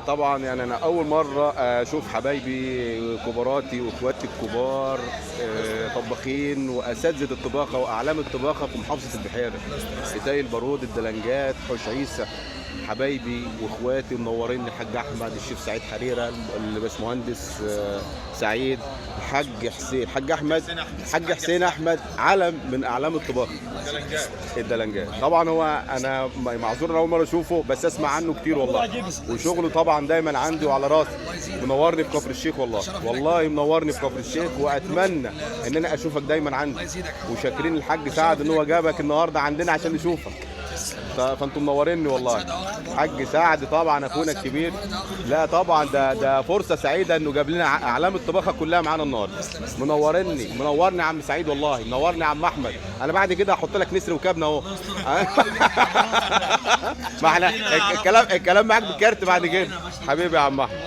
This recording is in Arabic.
طبعا يعني انا اول مره اشوف حبايبي كباراتي واخواتي الكبار طباخين واساتذه الطباخه واعلام الطباخه في محافظه البحيره. اتاي البارود، الدلنجات، حوش عيسى، حبايبي واخواتي منورين. الحاج احمد، الشيف سعيد حريره، الباشمهندس سعيد، الحاج حسين، الحاج احمد، الحاج حسين احمد، علم من اعلام الطباخ الدلنجات. طبعا هو انا معذور ان اول مره اشوفه، بس اسمع عنه كتير والله، وشغله طبعا دايما عندي وعلى راسي. منورني في كفر الشيخ والله، والله منورني في كفر الشيخ، واتمنى ان انا اشوفك دايما عندي. وشاكرين الحاج سعد ان هو جابك النهارده عندنا عشان نشوفك. فانتم منوريني والله. حاج سعد طبعا اخونا الكبير. لا طبعا ده فرصه سعيده انه جاب لنا اعلام الطباخه كلها معانا النهارده. منورني يا عم سعيد والله، منورني يا عم احمد. انا بعد كده هحط لك نسر وكابنا اهو. ما احنا الكلام معاك بالكارت بعد كده. حبيبي يا عم احمد.